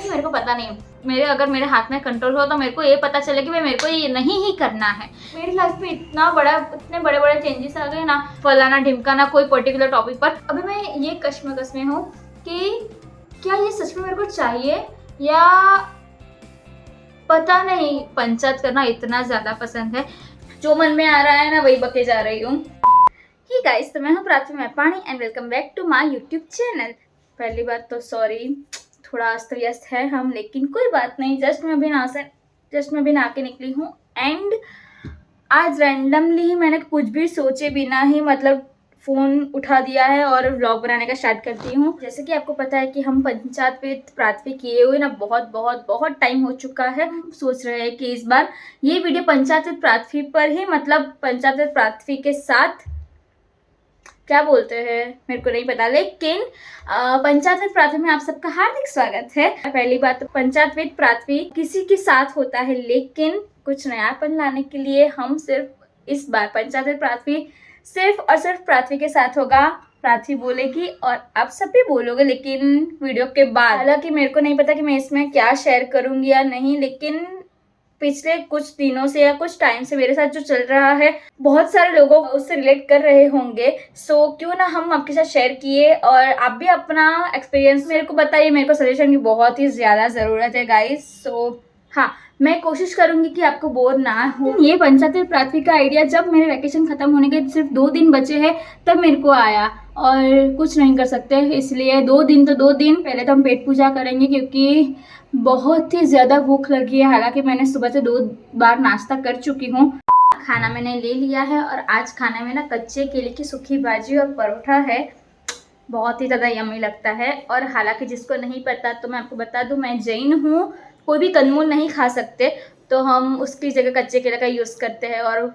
है कि मेरे को पता नहीं, अगर मेरे हाथ में कंट्रोल हो तो मेरे को ये पता चले कि भाई मेरे को ये नहीं ही करना है। मेरी लाइफ में इतने बड़े बड़े चेंजेस आ गए ना, फलाना ढिमकाना कोई पर्टिकुलर टॉपिक पर। अभी मैं ये कश्मकश में हूँ कि क्या ये सच में मेरे को चाहिए या पता नहीं। पंचायत करना इतना ज़्यादा पसंद है, जो मन में आ रहा है ना वही बके जा रही हूँ। ही गाइस, तो मैं हूँ Prachi Maipani and welcome back to my YouTube channel. पहली बात तो सॉरी, थोड़ा अस्त व्यस्त है हम, लेकिन कोई बात नहीं। जस्ट मैं भी नहा के निकली हूँ एंड आज रैंडमली ही मैंने कुछ भी सोचे बिना ही मतलब फ़ोन उठा दिया है और व्लॉग बनाने का स्टार्ट करती हूँ। जैसे कि आपको पता है कि हम पंचायत विद पृथ्वी किए हुए ना बहुत टाइम हो चुका है। हम सोच रहे हैं कि इस बार ये वीडियो पंचायत विद पृथ्वी पर ही, मतलब पंचायत विद पृथ्वी के साथ क्या बोलते हैं मेरे को नहीं पता, लेकिन पंचायत विद पृथ्वी में आप सबका हार्दिक स्वागत है। पहली बात, पंचायत विद पृथ्वी किसी के साथ होता है, लेकिन कुछ नयापन लाने के लिए हम सिर्फ इस बार पंचायत विद पृथ्वी सिर्फ और सिर्फ पृथ्वी के साथ होगा। पृथ्वी बोलेगी और आप सब भी बोलोगे, लेकिन वीडियो के बाद। हालांकि मेरे को नहीं पता कि मैं इसमें क्या शेयर करूंगी या नहीं, लेकिन पिछले कुछ दिनों से या कुछ टाइम से मेरे साथ जो चल रहा है, बहुत सारे लोगों उससे रिलेट कर रहे होंगे। सो क्यों ना हम आपके साथ शेयर किए और आप भी अपना एक्सपीरियंस मेरे को बताइए। मेरे को सजेशन की बहुत ही ज़्यादा ज़रूरत है गाइस। सो हाँ, मैं कोशिश करूंगी कि आपको बोर ना हो। ये पंचायत विद पृथ्वी का आइडिया जब मेरे वैकेशन खत्म होने के सिर्फ 2 दिन बचे हैं तब मेरे को आया, और कुछ नहीं कर सकते इसलिए 2 दिन तो 2 दिन पहले तो हम पेट पूजा करेंगे, क्योंकि बहुत ही ज़्यादा भूख लगी है। हालांकि मैंने सुबह से 2 बार नाश्ता कर चुकी हूँ। खाना मैंने ले लिया है और आज खाने में ना कच्चे केले की सूखी भाजी और परोठा है। बहुत ही ज़्यादा यम्मी लगता है। और हालांकि जिसको नहीं पता तो मैं आपको बता दूं, मैं जैन हूँ, कोई भी कंदमूल नहीं खा सकते, तो हम उसकी जगह कच्चे केले का यूज़ करते हैं। और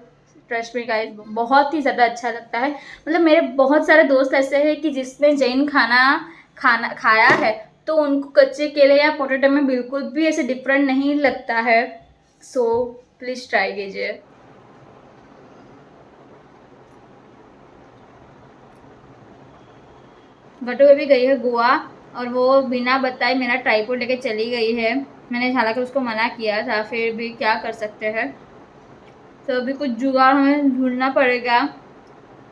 ट्रस्ट में गाइस, बहुत ही ज़्यादा अच्छा लगता है। मतलब मेरे बहुत सारे दोस्त ऐसे हैं कि जिसने जैन खाना खाया है तो उनको कच्चे केले या पोटैटो में बिल्कुल भी ऐसे डिफरेंट नहीं लगता है। सो प्लीज़ ट्राई कीजिए। बटुए भी गई है गोवा और वो बिना बताए मेरा ट्राइपॉड लेके चली गई है। मैंने हालांकि उसको मना किया था, फिर भी क्या कर सकते हैं। तो अभी कुछ जुगाड़ हमें ढूंढना पड़ेगा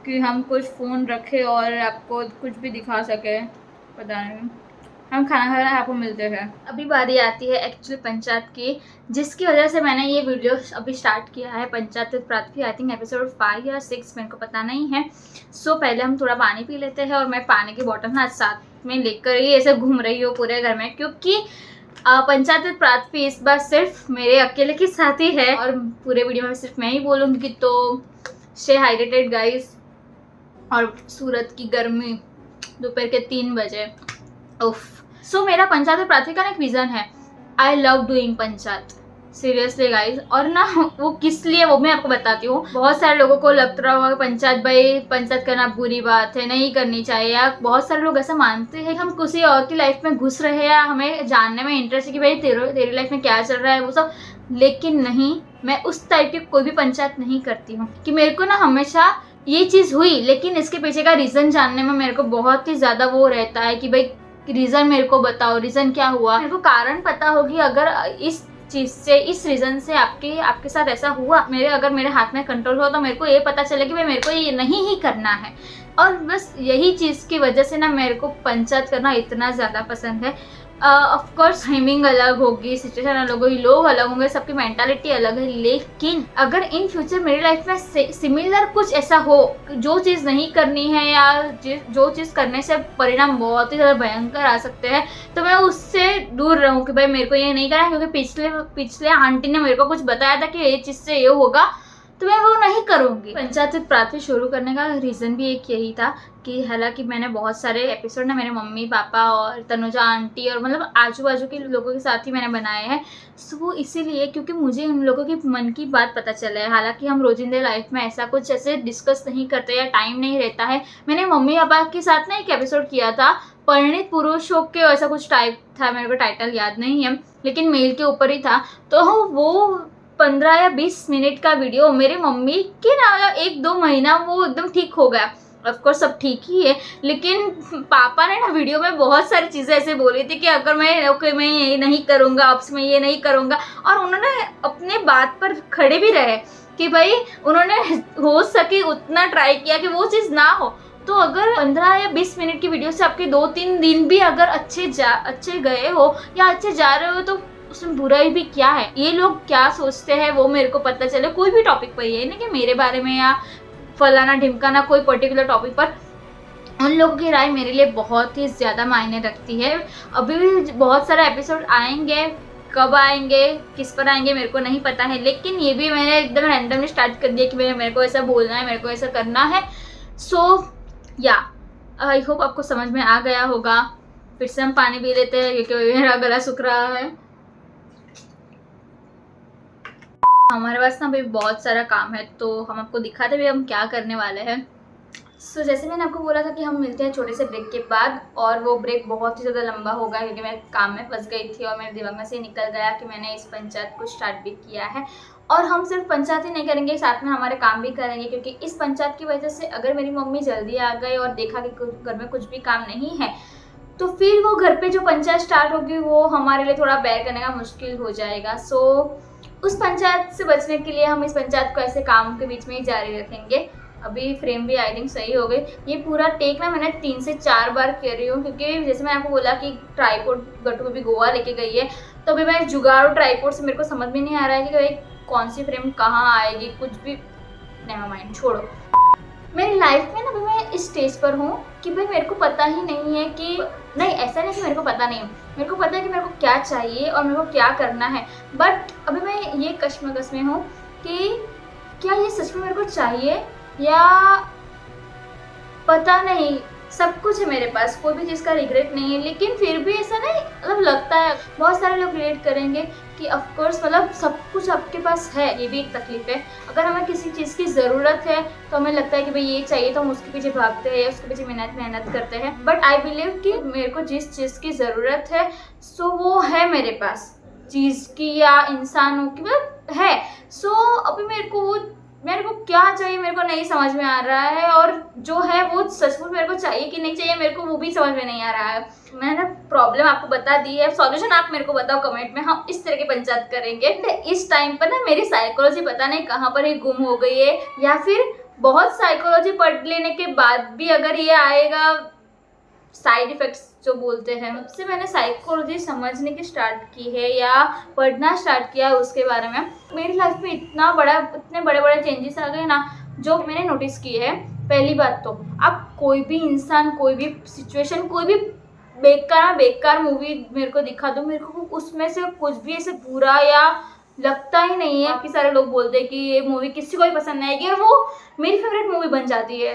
कि हम कुछ फ़ोन रखें और आपको कुछ भी दिखा सके। पता नहीं, हम खाना खाना आपको मिलते हैं। अभी बारी आती है एक्चुअली पंचायत की, जिसकी वजह से मैंने ये वीडियो अभी स्टार्ट किया है। Panchayat with Prithvi I think episode 5 या 6, मेरे को पता नहीं है। सो पहले हम थोड़ा पानी पी लेते हैं, और मैं पानी की बोतल ना साथ में लेकर ही ऐसे घूम रही हूँ पूरे घर में, क्योंकि पंचायत विद पृथ्वी इस बार सिर्फ मेरे अकेले के साथ ही है और पूरे वीडियो में सिर्फ मैं ही बोलूँगी। तो स्टे हाइड्रेटेड गाइस। और सूरत की गर्मी दोपहर के 3 बजे, उफ। सो मेरा पंचायत विद पृथ्वी का एक रीज़न है, I love doing panchayat, seriously guys. और ना वो किस लिए वो मैं आपको बताती हूँ। बहुत सारे लोगों को लगता होगा पंचायत करना बुरी बात है, नहीं करनी चाहिए, या बहुत सारे लोग ऐसा मानते हैं हम किसी और की लाइफ में घुस रहे हैं या हमें जानने में इंटरेस्ट है कि भाई तेरी लाइफ में क्या चल रहा है वो सब। लेकिन नहीं, मैं उस टाइप की कोई भी पंचायत नहीं करती हूँ। कि मेरे को ना हमेशा ये चीज़ हुई, लेकिन इसके पीछे का रीज़न जानने में मेरे को बहुत ही ज़्यादा वो रहता है कि भाई रीज़न मेरे को बताओ, रीज़न क्या हुआ। मेरे को कारण पता होगी अगर इस चीज़ से, इस रीज़न से आपके साथ ऐसा हुआ। अगर मेरे हाथ में कंट्रोल हो तो मेरे को ये पता चले कि भाई मेरे को ये नहीं ही करना है। और बस यही चीज़ की वजह से ना मेरे को पंचायत करना इतना ज़्यादा पसंद है। ऑफ कोर्स टाइमिंग अलग होगी, सिचुएशन अलग होगी, लोग अलग होंगे, सबकी मेंटालिटी अलग है। लेकिन अगर इन फ्यूचर मेरी लाइफ में सिमिलर कुछ ऐसा हो, जो चीज़ नहीं करनी है या जो चीज़ करने से परिणाम बहुत ही ज़्यादा भयंकर आ सकते हैं, तो मैं उससे दूर रहूँ कि भाई मेरे को ये नहीं करना। क्योंकि पिछले आंटी ने मेरे को कुछ बताया था कि ये चीज़ से ये होगा, तो मैं वो नहीं करूँगी। पंचायत विद पृथ्वी शुरू करने का रीज़न भी एक यही था कि हालांकि मैंने बहुत सारे एपिसोड ना मेरे मम्मी पापा और तनुजा आंटी और मतलब आजू बाजू के लोगों के साथ ही मैंने बनाए हैं। सो वो इसीलिए क्योंकि मुझे उन लोगों की मन की बात पता चला है। हालांकि हम रोजिंदे लाइफ में ऐसा कुछ ऐसे डिस्कस नहीं करते या टाइम नहीं रहता है। मैंने मम्मी पापा के साथ ना एक एपिसोड किया था, परिणीत पुरुषों के ऐसा कुछ टाइप था, मेरे को टाइटल याद नहीं है, लेकिन मेल के ऊपर ही था। तो वो 15 या 20 मिनट का वीडियो मेरी मम्मी के ना 1-2 महीना वो एकदम ठीक हो गया। ऑफ कोर्स सब ठीक ही है, लेकिन पापा ने ना वीडियो में बहुत सारी चीज़ें ऐसे बोली थी कि अगर मैं ये नहीं करूँगा, अब से मैं ये नहीं करूँगा, और उन्होंने अपने बात पर खड़े भी रहे कि भाई उन्होंने हो सके उतना ट्राई किया कि वो चीज़ ना हो। तो अगर 15 या 20 मिनट की वीडियो से आपके 2-3 दिन भी अगर अच्छे गए हो या अच्छे जा रहे हो तो उसमें बुराई भी क्या है। ये लोग क्या सोचते हैं वो मेरे को पता चले, कोई भी टॉपिक पर, ये नहीं कि मेरे बारे में या फलाना ढिमकाना कोई पर्टिकुलर टॉपिक पर, उन लोगों की राय मेरे लिए बहुत ही ज़्यादा मायने रखती है। अभी भी बहुत सारे एपिसोड आएंगे, कब आएंगे, किस पर आएंगे मेरे को नहीं पता है, लेकिन ये भी मैंने एकदम रैंडमली स्टार्ट कर दिया कि मेरे को ऐसा बोलना है, मेरे को ऐसा करना है। सो या आई होप आपको समझ में आ गया होगा। फिर से हम पानी पी लेते हैं क्योंकि मेरा गला सूख रहा है। हमारे पास ना अभी बहुत सारा काम है, तो हम आपको दिखाते हुए हम क्या करने वाले हैं। सो जैसे मैंने आपको बोला था कि हम मिलते हैं छोटे से ब्रेक के बाद, और वो ब्रेक बहुत ही ज़्यादा लंबा होगा क्योंकि मैं काम में फंस गई थी और मेरे दिमाग में से निकल गया कि मैंने इस पंचायत को स्टार्ट भी किया है। और हम सिर्फ पंचायत ही नहीं करेंगे, साथ में हमारे काम भी करेंगे, क्योंकि इस पंचायत की वजह से अगर मेरी मम्मी जल्दी आ गई और देखा कि घर में कुछ भी काम नहीं है, तो फिर वो घर पे जो पंचायत स्टार्ट होगी वो हमारे लिए थोड़ा बेयर करने का मुश्किल हो जाएगा। सो उस पंचायत से बचने के लिए हम इस पंचायत को ऐसे काम के बीच में ही जारी रखेंगे। अभी फ्रेम भी आई थिंक सही हो गई। ये पूरा टेक ना मैंने 3 से 4 बार कर रही हूँ, क्योंकि जैसे मैंने आपको बोला कि ट्राईपोड गट्टू भी गोवा लेके गई है, तो अभी मैं जुगाड़ू ट्राईपोड से मेरे को समझ में नहीं आ रहा है कि भाई कौन सी फ्रेम कहाँ आएगी, कुछ भी नेवर माइंड, छोड़ो। मेरी लाइफ में ना अभी मैं इस स्टेज पर हूँ कि भाई मेरे को पता ही नहीं है कि, नहीं ऐसा नहीं कि मेरे को पता नहीं है, मेरे को पता है कि मेरे को क्या चाहिए और मेरे को क्या करना है, बट अभी मैं ये कश्मकश में हूँ कि क्या ये सच में मेरे को चाहिए या पता नहीं। सब कुछ है मेरे पास, कोई भी चीज़ का रिग्रेट नहीं है, लेकिन फिर भी ऐसा नहीं मतलब लगता है, बहुत सारे लोग रिलेट करेंगे कि ऑफ कोर्स मतलब सब कुछ आपके पास है, ये भी एक तकलीफ है। अगर हमें किसी चीज़ की ज़रूरत है तो हमें लगता है कि भाई ये चाहिए, तो हम उसके पीछे भागते हैं, उसके पीछे मेहनत करते हैं। बट आई बिलीव कि मेरे को जिस चीज़ की ज़रूरत है सो वो है मेरे पास, चीज़ की या इंसानों की मतलब है। सो अभी मेरे को क्या चाहिए मेरे को नहीं समझ में आ रहा है, और जो है वो सचमुच मेरे को चाहिए कि नहीं चाहिए मेरे को वो भी समझ में नहीं आ रहा है। मैंने प्रॉब्लम आपको बता दी है, सॉल्यूशन आप मेरे को बताओ कमेंट में, हम इस तरह की पंचायत करेंगे। इस टाइम पर ना मेरी साइकोलॉजी पता नहीं कहाँ पर ही गुम हो गई है, या फिर बहुत साइकोलॉजी पढ़ लेने के बाद भी अगर ये आएगा साइड इफ़ेक्ट्स जो बोलते हैं, जब से मैंने साइकोलॉजी समझने की स्टार्ट की है या पढ़ना स्टार्ट किया है उसके बारे में, मेरी लाइफ में इतने बड़े बड़े चेंजेस आ गए ना जो मैंने नोटिस किए हैं। पहली बात तो आप कोई भी इंसान, कोई भी सिचुएशन, कोई भी बेकार मूवी मेरे को दिखा दो, मेरे को उसमें से कुछ भी ऐसे बुरा या लगता ही नहीं है। काफ़ी सारे लोग बोलते हैं कि ये मूवी किसी को भी पसंद नहीं आएगी और वो मेरी फेवरेट मूवी बन जाती है।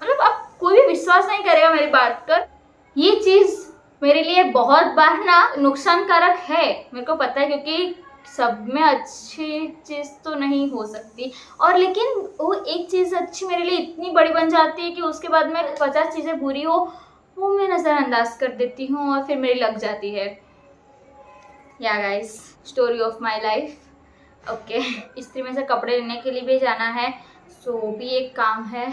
मतलब आप कोई भी विश्वास नहीं करेगा मेरी बात पर। ये चीज़ मेरे लिए बहुत बार ना नुकसानकारक है, मेरे को पता है, क्योंकि सब में अच्छी चीज़ तो नहीं हो सकती, और लेकिन वो एक चीज़ अच्छी मेरे लिए इतनी बड़ी बन जाती है कि उसके बाद में 50 चीज़ें बुरी हो वो मैं नज़रअंदाज कर देती हूँ और फिर मेरी लग जाती है। या guys, story of my life. Okay, इस्त्री में से कपड़े लेने के लिए भी जाना है, सो भी एक काम है।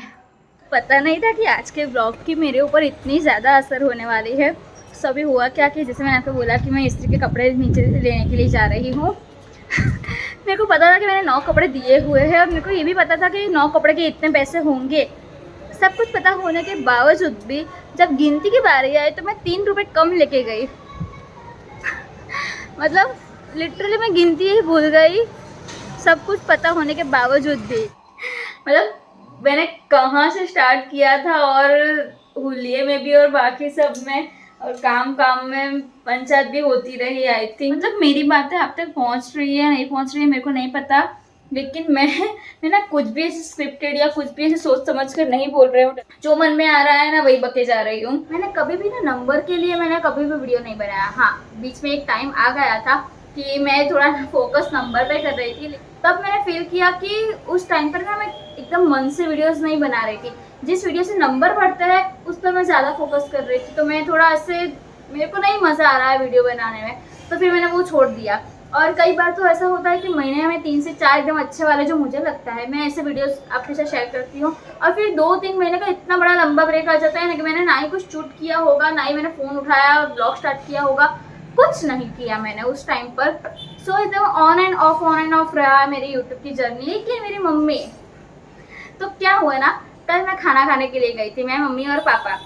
पता नहीं था कि आज के ब्लॉग की मेरे ऊपर इतनी ज़्यादा असर होने वाली है। सभी हुआ क्या कि जैसे मैंने आपको बोला कि मैं इस्त्री के कपड़े नीचे लेने के लिए जा रही हूँ मेरे को पता था कि मैंने 9 कपड़े दिए हुए हैं, और मेरे को ये भी पता था कि 9 कपड़े के इतने पैसे होंगे। सब कुछ पता होने के बावजूद भी जब गिनती की बारी आई तो मैं 3 रुपये कम लेके गई मतलब लिटरली मैं गिनती ही भूल गई, सब कुछ पता होने के बावजूद भी। मतलब मैंने कहाँ से स्टार्ट किया था, और हुलिये में भी और बाकी सब में, और काम में पंचायत भी होती रही। आई थिंक मतलब मेरी बातें आप तक पहुँच रही है नहीं पहुँच रही है मेरे को नहीं पता, लेकिन मैं ना कुछ भी ऐसे स्क्रिप्टेड या कुछ भी ऐसे सोच समझ कर नहीं बोल रही हूँ, जो मन में आ रहा है ना वही बके जा रही हूँ। मैंने कभी भी ना नंबर के लिए मैंने कभी भी वीडियो नहीं बनाया। हाँ, बीच में एक टाइम आ गया था कि मैं थोड़ा फोकस नंबर पे कर रही थी, तब मैंने फील किया कि उस टाइम पर ना मैं एकदम मन से वीडियोस नहीं बना रही थी। जिस वीडियो से नंबर बढ़ते हैं उस पर मैं ज़्यादा फोकस कर रही थी, तो मैं थोड़ा ऐसे मेरे को नहीं मज़ा आ रहा है वीडियो बनाने में, तो फिर मैंने वो छोड़ दिया। और कई बार तो ऐसा होता है कि महीने में 3 से 4 एकदम अच्छे वाले जो मुझे लगता है, मैं ऐसे वीडियोस आपके साथ शेयर करती हूँ, और फिर 2-3 महीने का इतना बड़ा लंबा ब्रेक आ जाता है ना कि मैंने ना ही कुछ शूट किया होगा, ना ही मैंने फ़ोन उठाया ब्लॉग स्टार्ट किया होगा, कुछ नहीं किया मैंने उस टाइम पर। सो एकदम ऑन एंड ऑफ रहा है मेरी यूट्यूब की जर्नी। लेकिन मेरी मम्मी, तो क्या हुआ ना, कल मैं खाना खाने के लिए गई थी, मैं, मम्मी और पापा।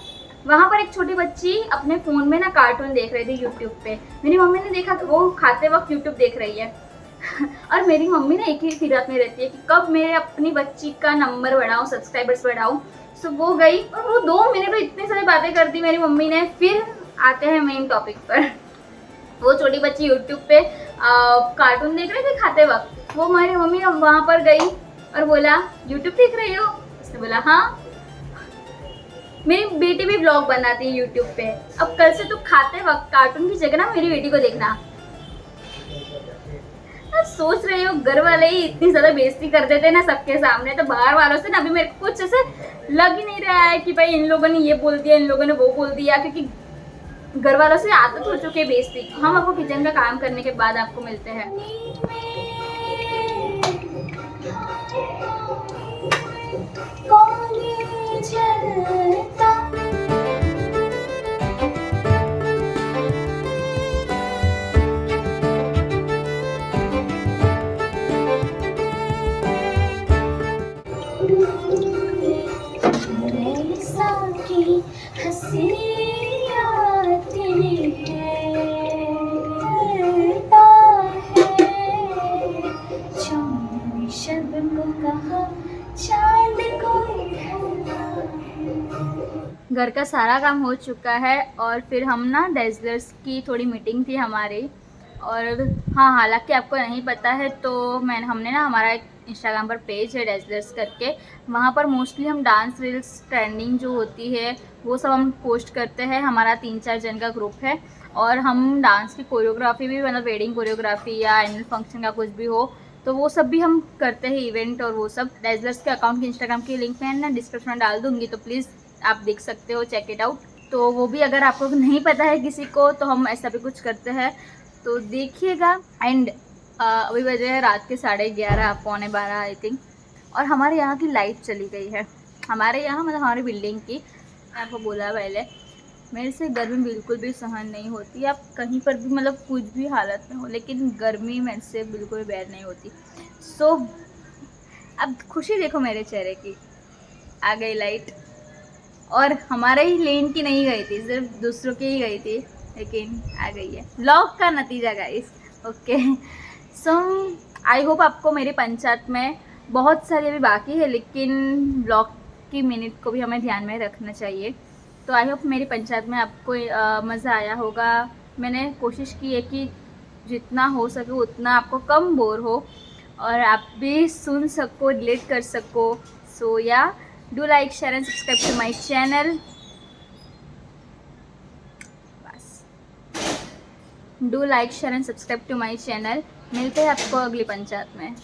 वहाँ पर एक छोटी बच्ची अपने फ़ोन में ना कार्टून देख रही थी यूट्यूब पे। मेरी मम्मी ने देखा कि वो खाते वक्त यूट्यूब देख रही है और मेरी मम्मी ना एक ही फिराक में रहती है कि कब मेरे अपनी बच्ची का नंबर बढ़ाऊँ, सब्सक्राइबर्स बढ़ाऊँ। सो वो गई और वो 2 मिनट में इतनी सारी बातें कर दी मेरी मम्मी ने। फिर आते हैं मेन टॉपिक पर। वो छोटी बच्ची यूट्यूब पे कार्टून देख रही थी खाते वक्त। वो मेरी मम्मी वहाँ पर गई और बोला, यूट्यूब देख रही हो? उसने बोला हाँ। मेरी बेटी भी ब्लॉग बनाती है यूट्यूब पे। अब कल से तो खाते वक्त कार्टून की जगह ना मेरी बेटी को देखना। सोच रही हो, घर वाले ही इतनी ज्यादा बेइज्जती कर देते हैं ना सबके सामने, तो बाहर वालों से ना अभी मेरे को कुछ ऐसे लग ही नहीं रहा है कि भाई इन लोगों ने ये बोल दिया, इन लोगों ने वो बोल दिया, क्योंकि घर वालों से आदत हो चुकी है बेइज्जती। हम आपको किचन का काम करने के बाद आपको मिलते हैं। घर का सारा काम हो चुका है और फिर हम ना डेज़लर्स की थोड़ी मीटिंग थी हमारी। और हाँ, हालांकि आपको नहीं पता है तो हमने ना हमारा एक इंस्टाग्राम पर पेज है डेज़लर्स करके, वहाँ पर मोस्टली हम डांस रील्स ट्रेंडिंग जो होती है वो सब हम पोस्ट करते हैं। हमारा 3-4 जन का ग्रुप है और हम डांस की कोरियोग्राफी भी, मतलब वेडिंग कोरियोग्राफी या एनुअल फंक्शन का कुछ भी हो तो वो सब भी हम करते हैं, इवेंट और वो सब। डेज़लर्स के अकाउंट की इंस्टाग्राम की लिंक मैं ना डिस्क्रिप्शन में डाल दूँगी, तो प्लीज़ आप देख सकते हो, चेक इट आउट। तो वो भी अगर आपको नहीं पता है किसी को तो हम ऐसा भी कुछ करते हैं, तो देखिएगा। एंड अभी बजे है रात के 11:30 पौने 12 आई थिंक, और हमारे यहाँ की लाइट चली गई है। हमारे यहाँ मतलब हमारी बिल्डिंग की, मैं आपको बोला पहले, मेरे से गर्मी बिल्कुल भी सहन नहीं होती। आप कहीं पर भी मतलब कुछ भी हालत में हो, लेकिन गर्मी मेरे से बिल्कुल बैर नहीं होती। सो अब खुशी देखो मेरे चेहरे की, आ गई लाइट। और हमारे ही लेन की नहीं गई थी, सिर्फ दूसरों की ही गई थी, लेकिन आ गई है। व्लॉग का नतीजा guys. Okay, so I hope आपको मेरी पंचायत में बहुत सारी अभी बाकी है, लेकिन व्लॉग की मिनट को भी हमें ध्यान में रखना चाहिए। तो आई होप मेरी पंचायत में आपको मज़ा आया होगा। मैंने कोशिश की है कि जितना हो सके उतना आपको कम बोर हो और आप भी सुन सको, रिलेट कर सको। सो या do like, share and subscribe to my channel. बस, do like, share and subscribe to my channel. मिलते हैं आपको अगली पंचायत में।